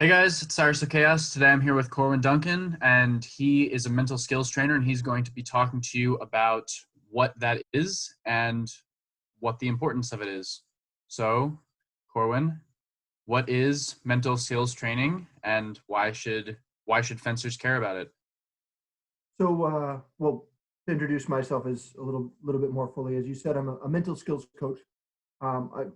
Hey guys, it's Cyrus of Chaos. Today I'm here with Corwin Duncan, and he is a mental skills trainer, and he's going to be talking to you about what that is and what the importance of it is. So, Corwin, what is mental skills training, and why should fencers care about it? Well, to introduce myself as a little bit more fully, as you said, I'm a mental skills coach. I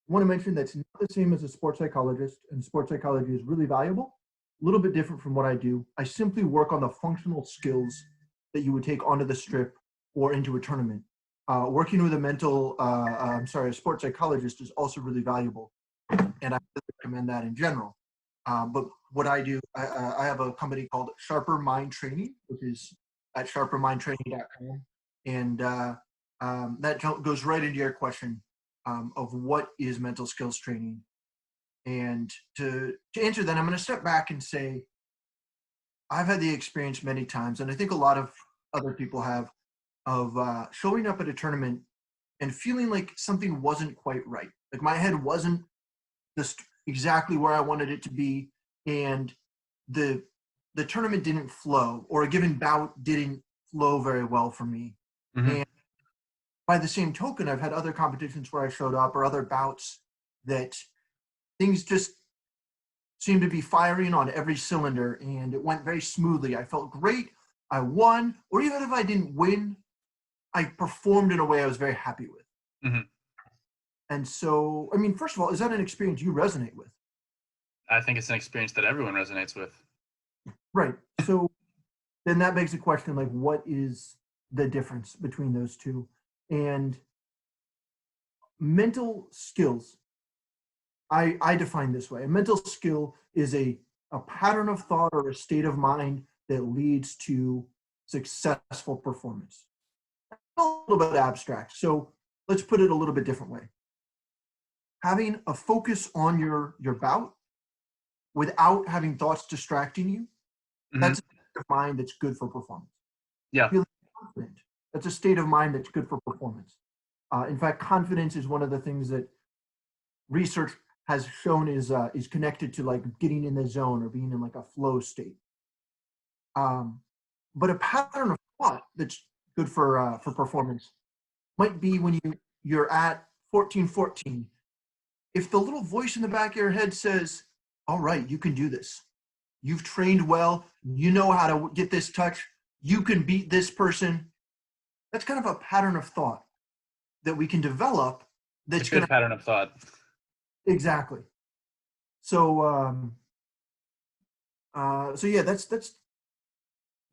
want to mention that's not the same as a sports psychologist, and sports psychology is really valuable. A little bit different from what I do. I simply work on the functional skills that you would take onto the strip or into a tournament. Working with a sports psychologist is also really valuable, and I really recommend that in general. But what I do, I have a company called Sharper Mind Training, which is at sharpermindtraining.com. And that goes right into your question of what is mental skills training. And to answer that, I'm going to step back and say, I've had the experience many times, and I think a lot of other people have, of showing up at a tournament and feeling like something wasn't quite right. Like my head wasn't just exactly where I wanted it to be, and the the tournament didn't flow, or a given bout didn't flow very well for me. Hmm. And by the same token, I've had other competitions where I showed up, or other bouts that things just seemed to be firing on every cylinder, and it went very smoothly. I felt great. I won, or even if I didn't win, I performed in a way I was very happy with. Hmm. And so, I mean, first of all, is that an experience you resonate with? I think it's an experience that everyone resonates with. Right. So then that begs the question, like, what is the difference between those two? And mental skills, I define this way. A mental skill is a pattern of thought or a state of mind that leads to successful performance. A little bit abstract. So let's put it a little bit different way. Having a focus on your bout without having thoughts distracting you, Hmm. that's a state of mind that's good for performance. Yeah, Feeling confident, that's a state of mind that's good for performance. In fact, confidence is one of the things that research has shown is connected to like getting in the zone or being in like a flow state. Um, but a pattern of thought that's good for performance might be when you're at 14-14. If the little voice in the back of your head says, "All right, you can do this. You've trained well. You know how to get this touch. You can beat this person." That's kind of a pattern of thought that we can develop it's that's a going good to pattern of thought. exactly. So yeah, that's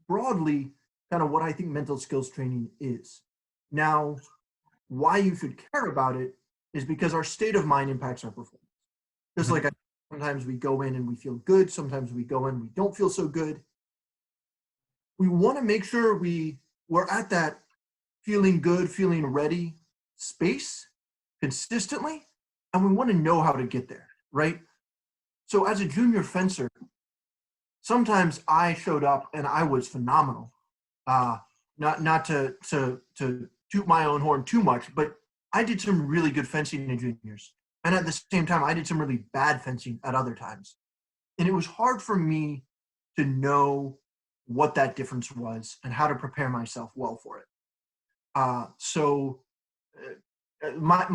broadly kind of what I think mental skills training is. Now, why you should care about it is because our state of mind impacts our performance. Just Hmm. like sometimes we go in and we feel good, sometimes we go in and we don't feel so good. We want to make sure we're at that feeling good, feeling ready space consistently, and we want to know how to get there, right? So as a junior fencer, sometimes I showed up and I was phenomenal. Uh, not to toot my own horn too much, but I did some really good fencing in juniors, and at the same time, I did some really bad fencing at other times, and it was hard for me to know what that difference was and how to prepare myself well for it. So my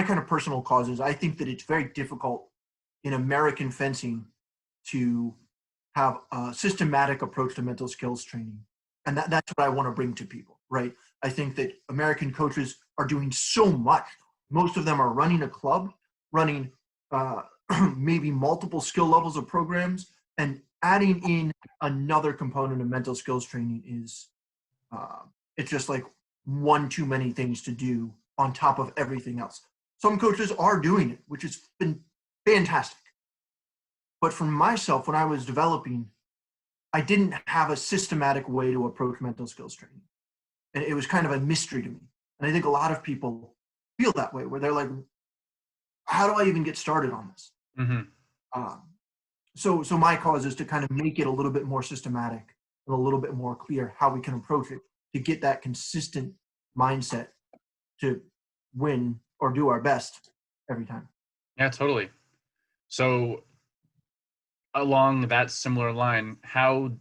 kind of personal causes, I think that it's very difficult in American fencing to have a systematic approach to mental skills training. And that's what I want to bring to people, right? I think that American coaches are doing so much. Most of them are running a club, running uh, maybe multiple skill levels of programs, and adding in another component of mental skills training is uh, it's just like one too many things to do on top of everything else. Some coaches are doing it, which has been fantastic. But for myself, when I was developing, I didn't have a systematic way to approach mental skills training. And it was kind of a mystery to me. And I think a lot of people feel that way, where they're like, how do I even get started on this? Hmm. Um, so my cause is to kind of make it a little bit more systematic and a little bit more clear how we can approach it to get that consistent mindset to win or do our best every time. Yeah, totally. So along that similar line, how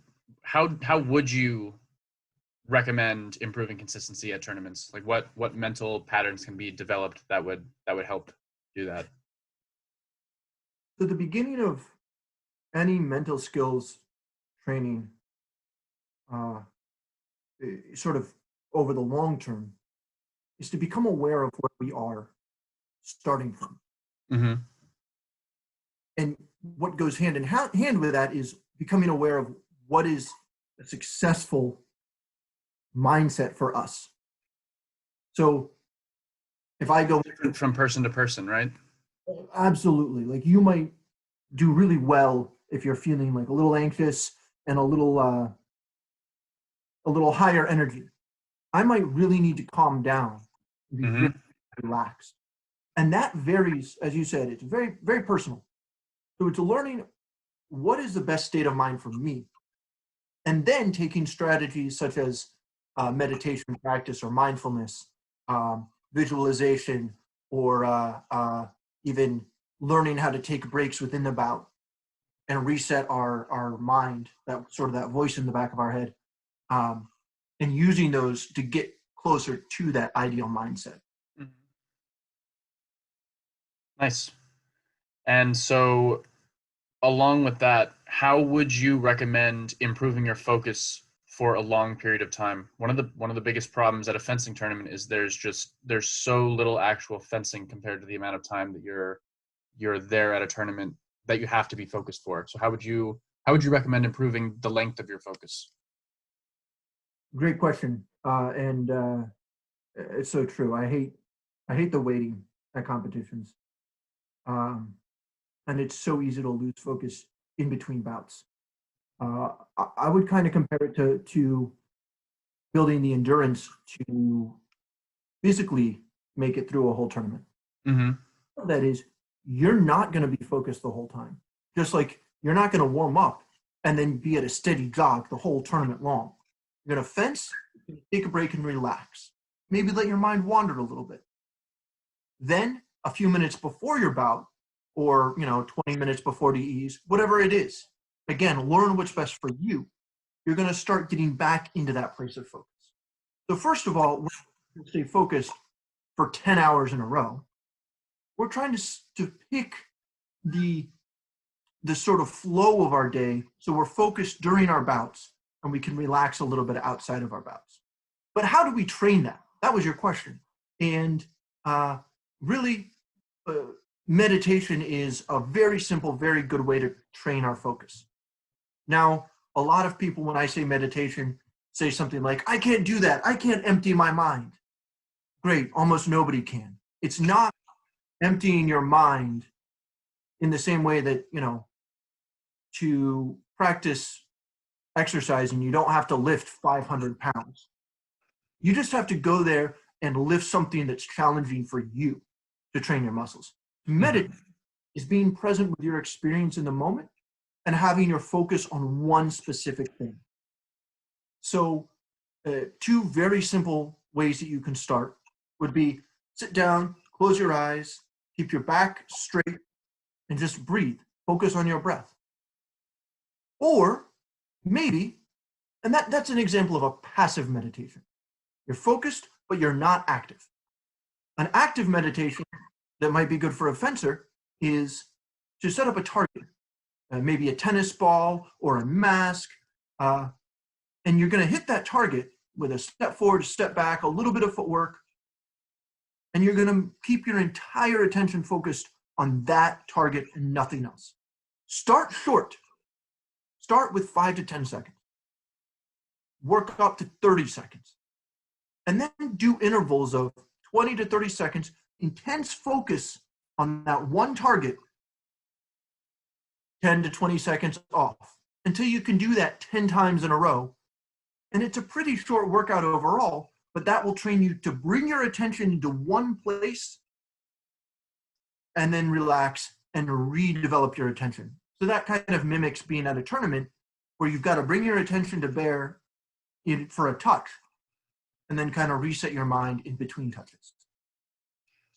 would you recommend improving consistency at tournaments? Like what mental patterns can be developed that would help do that? So the beginning of any mental skills training, uh, sort of over the long term, is to become aware of where we are starting from. Mm-hmm. And what goes hand in hand with that is becoming aware of what is a successful mindset for us. So if I go Different from person to person, right? absolutely, like you might do really well if you're feeling like a little anxious and a little higher energy. I might really need to calm down and be really Mm-hmm. relaxed. And that varies, as you said, it's very, very personal. So it's learning what is the best state of mind for me, and then taking strategies such as meditation practice or mindfulness, visualization, or even learning how to take breaks within the bout and reset our mind, that sort of that voice in the back of our head, um, and using those to get closer to that ideal mindset. Mm-hmm. Nice. And so along with that, how would you recommend improving your focus for a long period of time? One of the biggest problems at a fencing tournament is there's so little actual fencing compared to the amount of time that you're there at a tournament that you have to be focused for. So how would you recommend improving the length of your focus? Great question, and it's so true. I hate the waiting at competitions, um, and it's so easy to lose focus in between bouts. I would kind of compare it to building the endurance to physically make it through a whole tournament. Mm-hmm. That is, you're not going to be focused the whole time. Just like you're not going to warm up and then be at a steady jog the whole tournament long. You're going to fence, take a break and relax. Maybe let your mind wander a little bit. Then, a few minutes before your bout, or 20 minutes before the ease, whatever it is, again, learn what's best for you. You're going to start getting back into that place of focus. So first of all, we're going to stay focused for 10 hours in a row. We're trying to pick the sort of flow of our day so we're focused during our bouts and we can relax a little bit outside of our bouts. But how do we train that? That was your question. And really, meditation is a very simple, very good way to train our focus. Now, a lot of people, when I say meditation, say something like, I can't do that. I can't empty my mind. Great, almost nobody can. It's not emptying your mind in the same way that, to practice exercising, you don't have to lift 500 pounds. You just have to go there and lift something that's challenging for you to train your muscles. Meditate is being present with your experience in the moment and having your focus on one specific thing. So, two very simple ways that you can start would be sit down, close your eyes, keep your back straight, and just breathe. Focus on your breath. Or maybe, and that's an example of a passive meditation. You're focused, but you're not active. An active meditation that might be good for a fencer is to set up a target, maybe a tennis ball or a mask, and you're going to hit that target with a step forward, a step back, a little bit of footwork, and you're going to keep your entire attention focused on that target and nothing else. Start short. Start with 5 to 10 seconds. Work up to 30 seconds. And then do intervals of 20 to 30 seconds, intense focus on that one target, 10 to 20 seconds off, until you can do that 10 times in a row. And it's a pretty short workout overall, but that will train you to bring your attention into one place and then relax and redevelop your attention. So that kind of mimics being at a tournament where you've got to bring your attention to bear for a touch and then kind of reset your mind in between touches.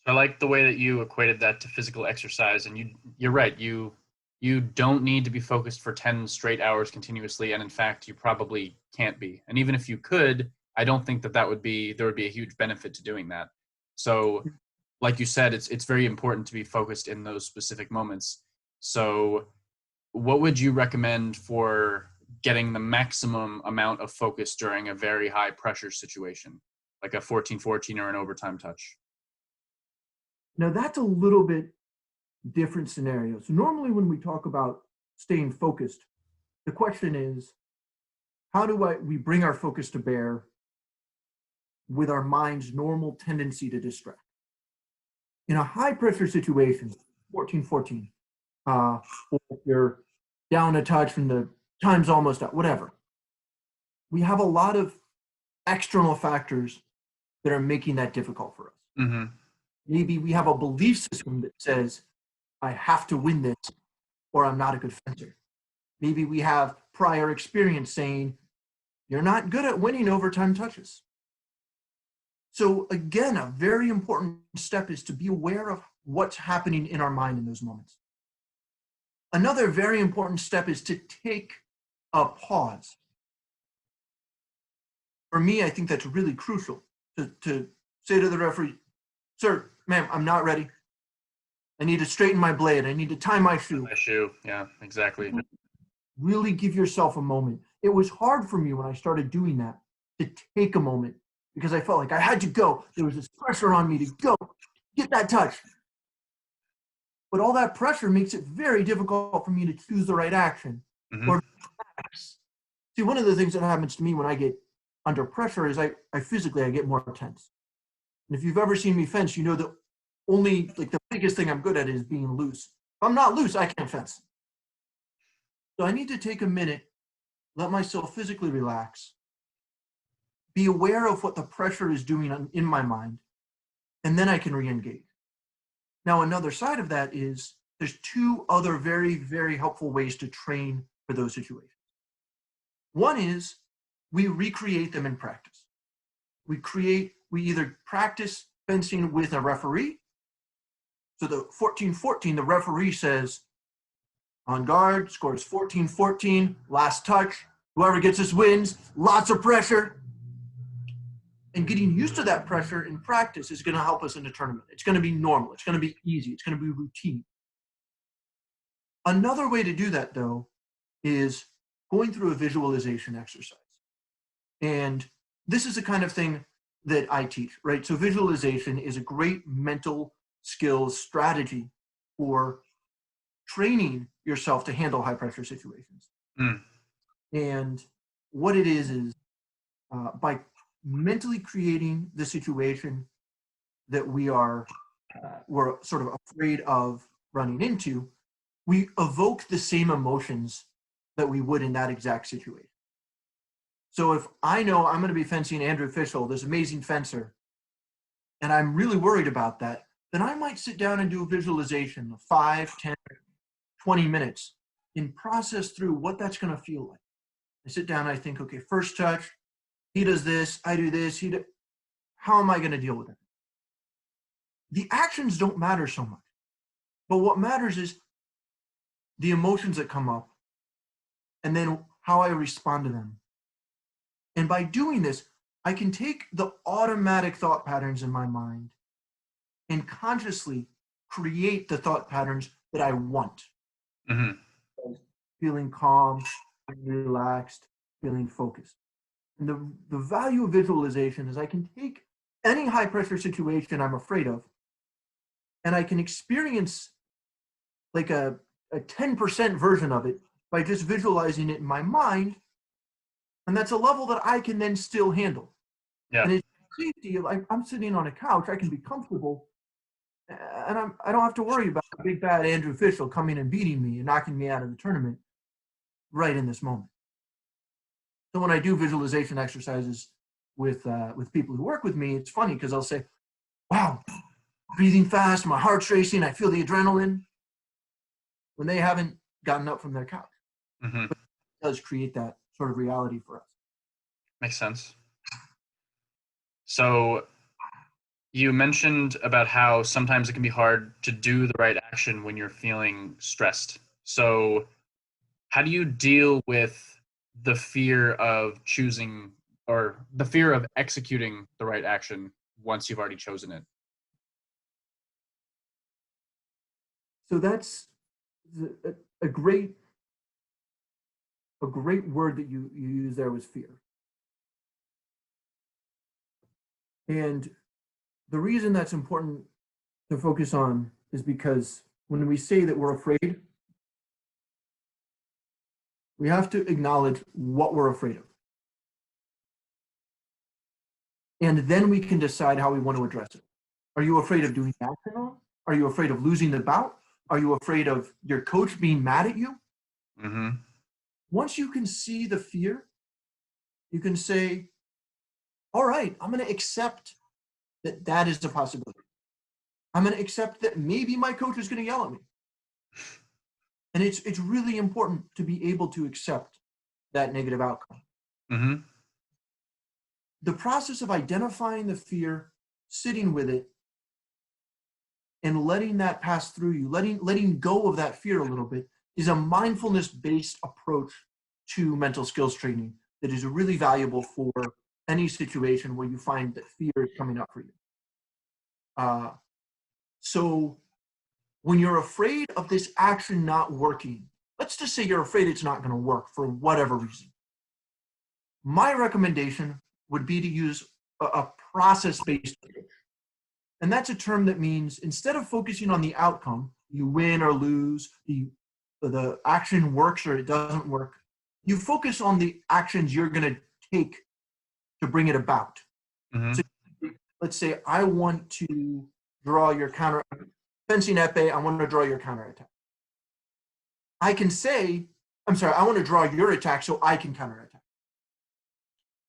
I like the way that you equated that to physical exercise, and you're right. you don't need to be focused for 10 straight hours continuously. And in fact, you probably can't be. And even if you could, I don't think that there would be a huge benefit to doing that. So like you said, it's very important to be focused in those specific moments. So what would you recommend for getting the maximum amount of focus during a very high pressure situation, like a 14-14 or an overtime touch? Now that's a little bit different scenario. So normally when we talk about staying focused, the question is, how do we bring our focus to bear with our mind's normal tendency to distract? In a high pressure situation, 14-14, or if you're down a touch and the time's almost up, whatever, we have a lot of external factors that are making that difficult for us. Mm-hmm. Maybe we have a belief system that says, I have to win this or I'm not a good fencer. Maybe we have prior experience saying, you're not good at winning overtime touches. So again, a very important step is to be aware of what's happening in our mind in those moments. Another very important step is to take a pause. For me, I think that's really crucial to say to the referee, sir, ma'am, I'm not ready. I need to straighten my blade. I need to tie my shoe. My shoe, yeah, exactly. Really give yourself a moment. It was hard for me when I started doing that to take a moment because I felt like I had to go. There was this pressure on me to go, get that touch. But all that pressure makes it very difficult for me to choose the right action. Mm-hmm. Or see, one of the things that happens to me when I get under pressure is I physically get more tense. And if you've ever seen me fence, you know that only like the biggest thing I'm good at is being loose. If I'm not loose, I can't fence. So I need to take a minute, let myself physically relax, be aware of what the pressure is doing in my mind, and then I can re-engage. Now, another side of that is there's two other very, very helpful ways to train for those situations. One is we recreate them in practice. We either practice fencing with a referee. So the 14-14, the referee says, on guard, scores 14-14, last touch, whoever gets this wins, lots of pressure. And getting used to that pressure in practice is going to help us in the tournament. It's going to be normal. It's going to be easy. It's going to be routine. Another way to do that, though, is going through a visualization exercise. And this is the kind of thing that I teach, right? So visualization is a great mental skills strategy for training yourself to handle high pressure situations. Mm. And what it is by mentally creating the situation that we're sort of afraid of running into, we evoke the same emotions that we would in that exact situation. So if I know I'm going to be fencing Andrew Fischel, this amazing fencer, and I'm really worried about that, then I might sit down and do a visualization of 5, 10, 20 minutes and process through what that's going to feel like. I sit down and I think, okay, first touch, he does this, I do this, how am I going to deal with it? The actions don't matter so much, but what matters is the emotions that come up and then how I respond to them. And by doing this, I can take the automatic thought patterns in my mind and consciously create the thought patterns that I want. Mm-hmm. Feeling calm, relaxed, feeling focused. And the value of visualization is I can take any high pressure situation I'm afraid of, and I can experience like a 10% version of it by just visualizing it in my mind. And that's a level that I can then still handle. Yeah. And it's safety. I'm sitting on a couch, I can be comfortable, and I don't have to worry about a big bad Andrew Fischel coming and beating me and knocking me out of the tournament right in this moment. So when I do visualization exercises with people who work with me, it's funny because I'll say, wow, breathing fast, my heart's racing, I feel the adrenaline, when they haven't gotten up from their couch. Mm-hmm. But it does create that sort of reality for us. Makes sense. So you mentioned about how sometimes it can be hard to do the right action when you're feeling stressed. So how do you deal with the fear of choosing or the fear of executing the right action once you've already chosen it? So that's a great word that you use there was fear. And the reason that's important to focus on is because when we say that we're afraid, we have to acknowledge what we're afraid of. And then we can decide how we want to address it. Are you afraid of doing the action wrong? Are you afraid of losing the bout? Are you afraid of your coach being mad at you? Mm-hmm. Once you can see the fear, you can say, all right, I'm going to accept that that is a possibility. I'm going to accept that maybe my coach is going to yell at me. And it's really important to be able to accept that negative outcome. Mm-hmm. The process of identifying the fear, sitting with it, and letting that pass through you, letting go of that fear a little bit, is a mindfulness-based approach to mental skills training that is really valuable for any situation where you find that fear is coming up for you. So when you're afraid of this action not working, let's just say you're afraid it's not going to work for whatever reason. My recommendation would be to use a process-based approach. And that's a term that means instead of focusing on the outcome, you win or lose, the action works or it doesn't work, you focus on the actions you're going to take to bring it about. Mm-hmm. So let's say I want to draw your counter, fencing epee, I want to draw your counterattack. I can say, I'm sorry, I want to draw your attack so I can counterattack.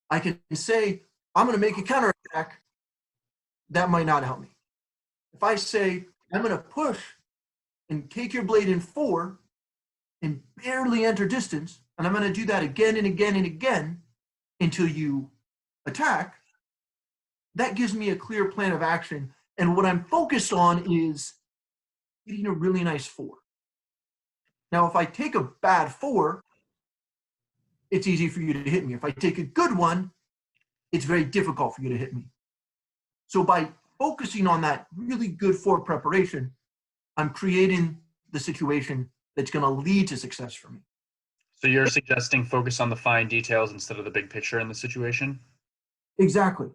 I can say, I'm going to make a counterattack. That might not help me. If I say, I'm going to push and take your blade in 4 and barely enter distance, and I'm going to do that again and again and again until you attack, that gives me a clear plan of action. And what I'm focused on is getting a really nice 4. Now, if I take a bad 4, it's easy for you to hit me. If I take a good one, it's very difficult for you to hit me. So by focusing on that really good 4 preparation, I'm creating the situation that's going to lead to success for me. So you're suggesting focus on the fine details instead of the big picture in the situation? Exactly.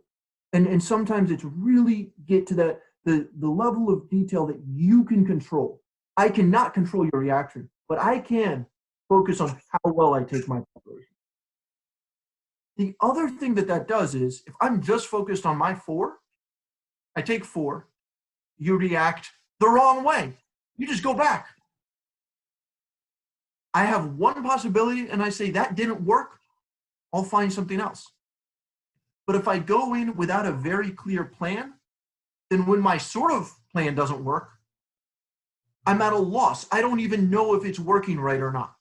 And sometimes it's really get to that the level of detail that you can control. I cannot control your reaction, but I can focus on how well I take my preparation. The other thing that does is if I'm just focused on my 4, I take 4, you react the wrong way. You just go back. I have one possibility and I say that didn't work, I'll find something else. But if I go in without a very clear plan, then when my sort of plan doesn't work, I'm at a loss. I don't even know if it's working right or not.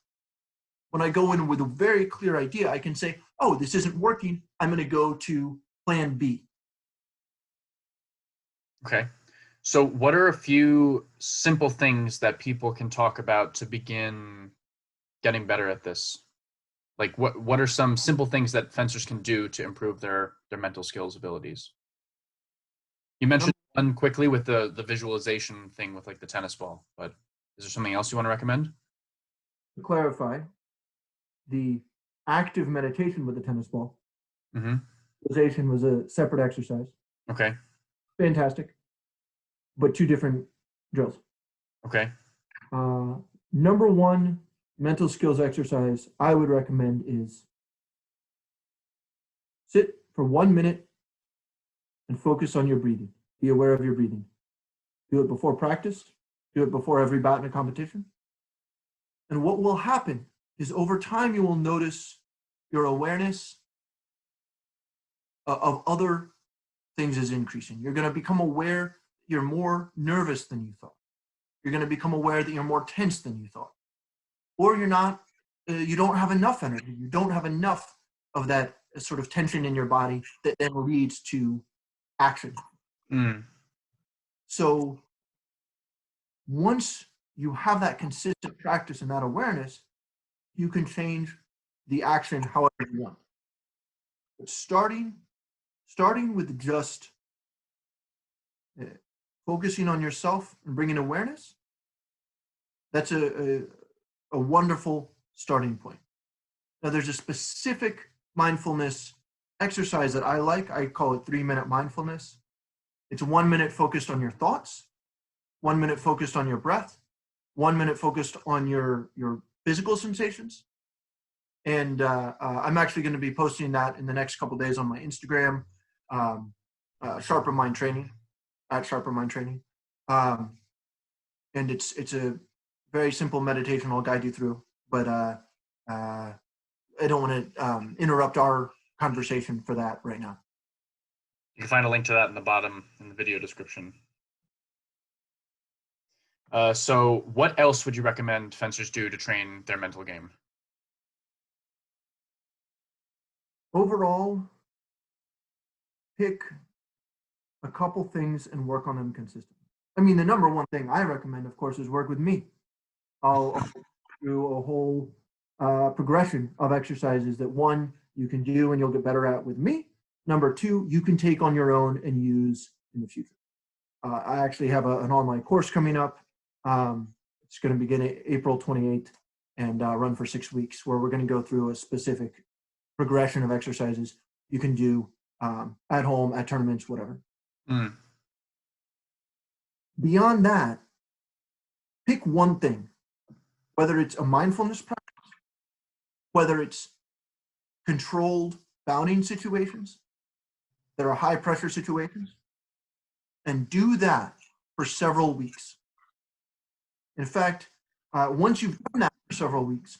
When I go in with a very clear idea, I can say, oh, this isn't working. I'm going to go to plan B. Okay. So what are a few simple things that people can talk about to begin getting better at this? Like what are some simple things that fencers can do to improve their mental skills abilities? You mentioned one quickly with the visualization thing with like the tennis ball, but is there something else you want to recommend? To clarify, the active meditation with the tennis ball, Mm-hmm. visualization was a separate exercise. Okay. Fantastic, but 2 different drills. Okay. Number 1 mental skills exercise I would recommend is sit for 1 minute and focus on your breathing. Be aware of your breathing. Do it before practice. Do it before every bout in a competition. And what will happen is over time you will notice your awareness of other things is increasing. You're going to become aware you're more nervous than you thought. You're going to become aware that you're more tense than you thought. Or you're not, you don't have enough energy. You don't have enough of that sort of tension in your body that then leads to action. Mm. So once you have that consistent practice and that awareness, you can change the action however you want. But starting with just focusing on yourself and bringing awareness, that's a wonderful starting point. Now, there's a specific mindfulness exercise that I like. I call it 3-minute mindfulness. It's 1 minute focused on your thoughts, 1 minute focused on your breath, 1 minute focused on your physical sensations. And I'm actually going to be posting that in the next couple of days on my Instagram, Sharper Mind Training, at Sharper Mind Training. And it's a very simple meditation I'll guide you through, but I don't want to interrupt our conversation for that right now. You can find a link to that in the bottom in the video description. So what else would you recommend fencers do to train their mental game? Overall, pick a couple things and work on them consistently. I mean, the number one thing I recommend, of course, is work with me. I'll do a whole progression of exercises that, one, you can do and you'll get better at with me. Number two, you can take on your own and use in the future. I actually have an online course coming up. It's going to begin April 28th and run for 6 weeks, where we're going to go through a specific progression of exercises you can do at home, at tournaments, whatever. Beyond that, pick one thing, whether it's a mindfulness practice, whether it's controlled bounding situations that are high pressure situations, and do that for several weeks. In fact, once you've done that for several weeks,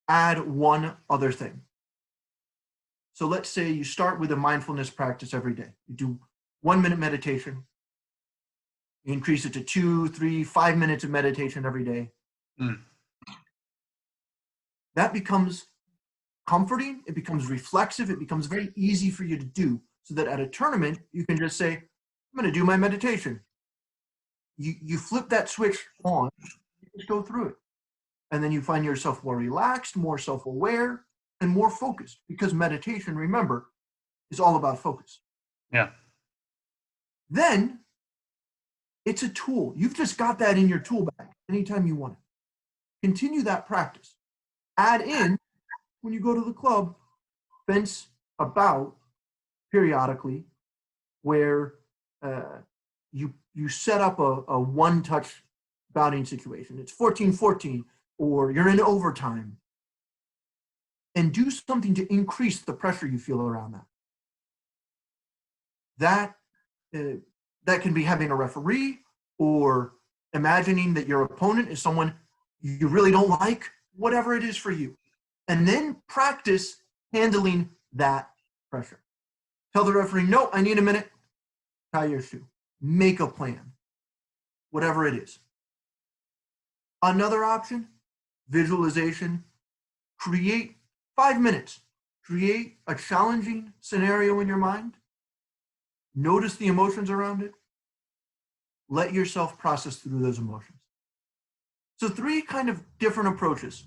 add one other thing. So let's say you start with a mindfulness practice every day. You do 1 minute meditation. You increase it to 2, 3, 5 minutes of meditation every day. That becomes comforting. It becomes reflexive. It becomes very easy for you to do, so that at a tournament, you can just say, I'm going to do my meditation. You flip that switch on, you just go through it. And then you find yourself more relaxed, more self-aware, and more focused, because meditation, remember, is all about focus. Yeah. Then it's a tool. You've just got that in your tool bag anytime you want it. Continue that practice. Add in, when you go to the club, fence about periodically, where you set up a one-touch bounding situation. It's 14-14, or you're in overtime. And do something to increase the pressure you feel around that. That can be having a referee, or imagining that your opponent is someone you really don't like, whatever it is for you. And then practice handling that pressure. Tell the referee, no, I need a minute. Tie your shoe. Make a plan, whatever it is. Another option, visualization. Create 5 minutes. Create a challenging scenario in your mind. Notice the emotions around it. Let yourself process through those emotions. So 3 kind of different approaches.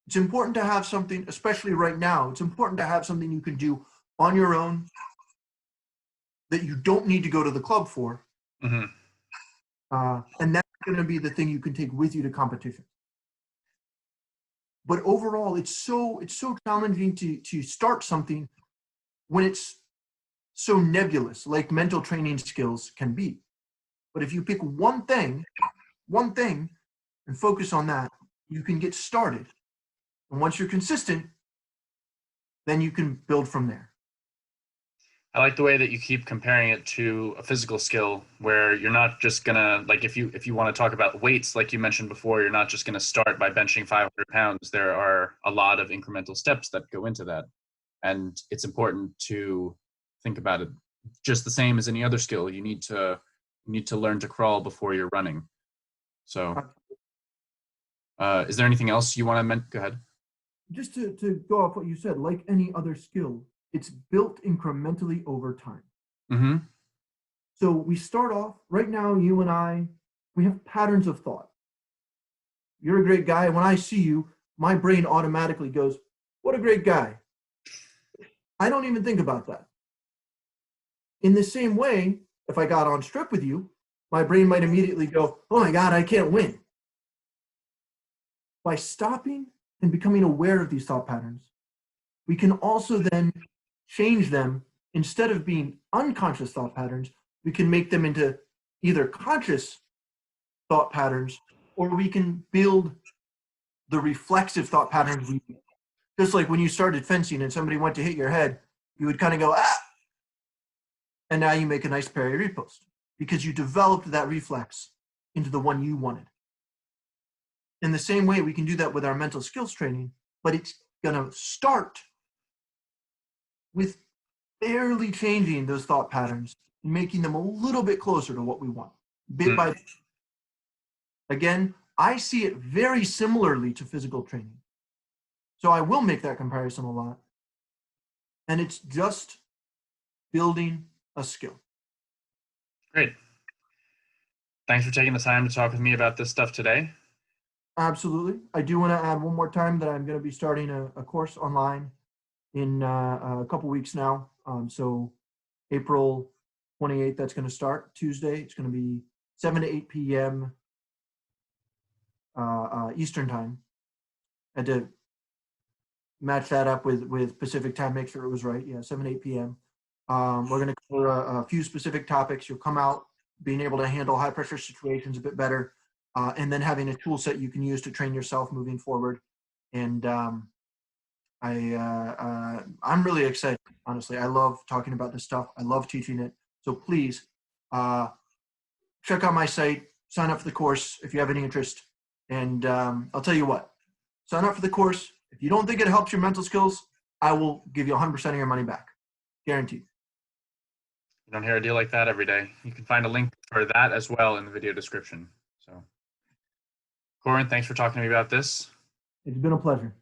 It's important to have something, especially right now, it's important to have something you can do on your own that you don't need to go to the club for. And that's going to be the thing you can take with you to competition. But overall, it's so challenging to start something when it's so nebulous, like mental training skills can be. But if you pick one thing, and focus on that, you can get started. And once you're consistent, then you can build from there. I like the way that you keep comparing it to a physical skill, where you're not just gonna, like, if you want to talk about weights, like you mentioned before, you're not just gonna start by benching 500 pounds. There are a lot of incremental steps that go into that, and it's important to think about it just the same as any other skill. You need to learn to crawl before you're running. So, is there anything else you want to go ahead? Just to go off what you said, like any other skill, it's built incrementally over time. So we start off, right now, you and I, We have patterns of thought. You're a great guy. When I see you, my brain automatically goes, what a great guy. I don't even think about that. In the same way, if I got on strip with you, my brain might immediately go, oh my God, I can't win. By stopping and becoming aware of these thought patterns, we can also then change them. Instead of being unconscious thought patterns, we can make them into either conscious thought patterns, or we can build the reflexive thought patterns. Just like when you started fencing and somebody went to hit your head, you would kind of go, ah, and now you make a nice parry riposte because you developed that reflex into the one you wanted. In the same way, we can do that with our mental skills training, but it's going to start with barely changing those thought patterns, making them a little bit closer to what we want, bit by bit. Again, I see it very similarly to physical training. So I will make that comparison a lot. And it's just building a skill. Great. Thanks for taking the time to talk with me about this stuff today. Absolutely. I do want to add one more time that I'm going to be starting a course online in a couple weeks now. So April 28th, that's going to start Tuesday. It's going to be 7 to 8 p.m. Eastern time. I had to match that up with Pacific time, make sure it was right. Yeah, 7 to 8 p.m. We're going to cover a few specific topics. You'll come out being able to handle high pressure situations a bit better, and then having a tool set you can use to train yourself moving forward. And I'm really excited, honestly. I love talking about this stuff. I love teaching it. So please check out my site, sign up for the course if you have any interest. And I'll tell you what, sign up for the course. If you don't think it helps your mental skills, I will give you 100% of your money back. Guaranteed. You don't hear a deal like that every day. You can find a link for that as well in the video description. So, Corwin, thanks for talking to me about this. It's been a pleasure.